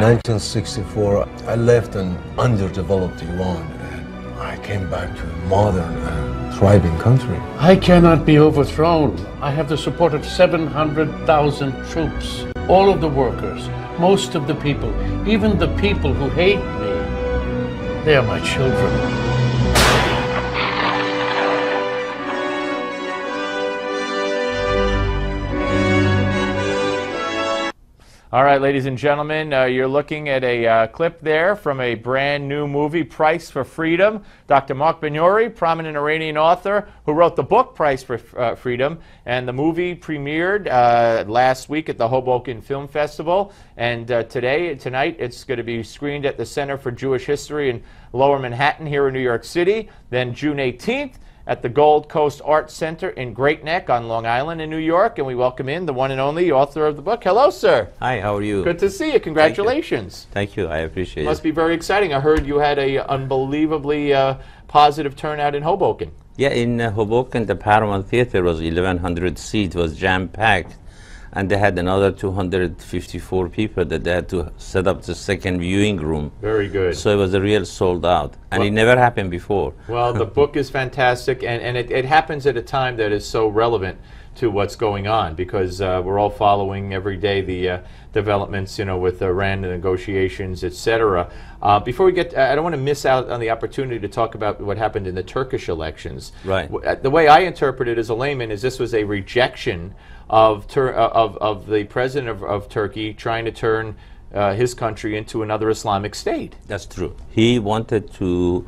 1964, I left an underdeveloped Iran and I came back to a modern and thriving country. I cannot be overthrown. I have the support of 700,000 troops. All of the workers, most of the people, even the people who hate me, they are my children. All right, ladies and gentlemen, you're looking at a clip there from a brand new movie, Price for Freedom. Dr. Marc Benhuri, prominent Iranian author who wrote the book Price for Freedom, and the movie premiered last week at the Hoboken Film Festival, and tonight it's going to be screened at the Center for Jewish History in Lower Manhattan here in New York City, then June 18th at the Gold Coast Arts Center in Great Neck on Long Island in New York. And we welcome in the one and only author of the book. Hello, sir. Hi, how are you? Good to see you. Congratulations. Thank you. I appreciate it. Must be very exciting. I heard you had a unbelievably positive turnout in Hoboken. Yeah, in Hoboken, the Paramount Theater was 1,100 seats, was jam-packed. And they had another 254 people that they had to set up the second viewing room. Very good. So it was a real sold out. And well, it never happened before. Well, the book is fantastic, and it happens at a time that is so relevant to what's going on, because we're all following every day the developments, you know, with Iran, the negotiations, etc. Before we get, I don't want to miss out on the opportunity to talk about what happened in the Turkish elections. Right. The way I interpret it as a layman is this was a rejection of the president of Turkey trying to turn his country into another Islamic state. That's true. He wanted to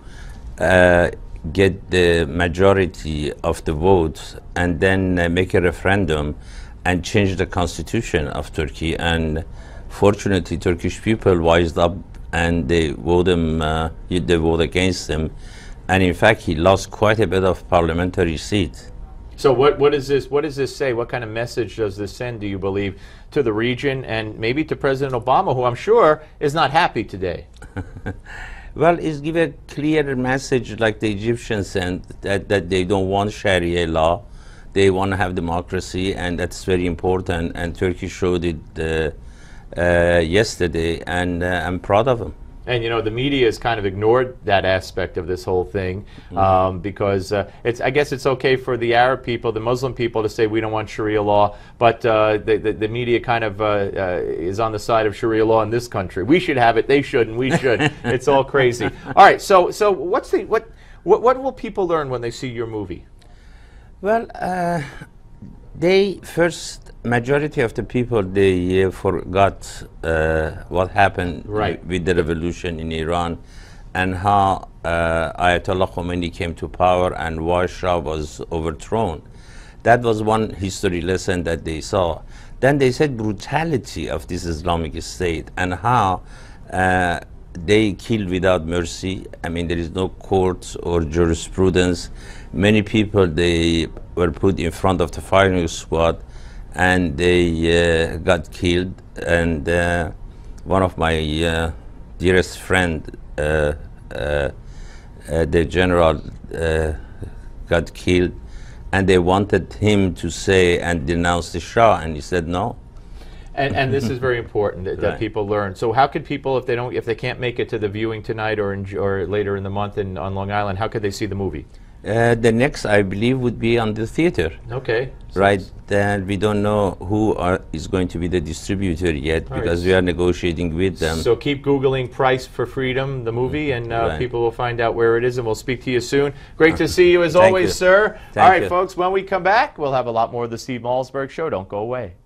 get the majority of the votes and then make a referendum and change the constitution of Turkey. And fortunately, Turkish people wised up and they vote against him. And in fact, he lost quite a bit of parliamentary seats. So what does this say? What kind of message does this send, do you believe, to the region and maybe to President Obama, who I'm sure is not happy today? Well, it's give a clear message like the Egyptians sent, that they don't want Sharia law. They want to have democracy, and that's very important. And Turkey showed it yesterday, and I'm proud of them. And you know, the media has kind of ignored that aspect of this whole thing, because I guess it's okay for the Arab people, the Muslim people, to say we don't want Sharia law, but the media kind of is on the side of Sharia law in this country. We should have it, they shouldn't, we should. It's all crazy. All right, so what will people learn when they see your movie? Well, majority of the people, they forgot what happened with the revolution in Iran and how Ayatollah Khomeini came to power and why Shah was overthrown. That was one history lesson that they saw. Then they said brutality of this Islamic State and how they killed without mercy. I mean, there is no courts or jurisprudence. Many people, they were put in front of the firing squad and they got killed. And one of my dearest friend, the general, got killed, and they wanted him to say and denounce the Shah, and he said no. And this is very important that people learn. So how could people, if they can't make it to the viewing tonight or later in the month on Long Island, how could they see the movie? The next, I believe, would be on the theater. Okay. Right. Then we don't know who is going to be the distributor yet, because we are negotiating with them. So keep Googling Price for Freedom, the movie, and people will find out where it is, and we'll speak to you soon. Great to see you as always, sir. All right, folks, when we come back, we'll have a lot more of the Steve Malzberg Show. Don't go away.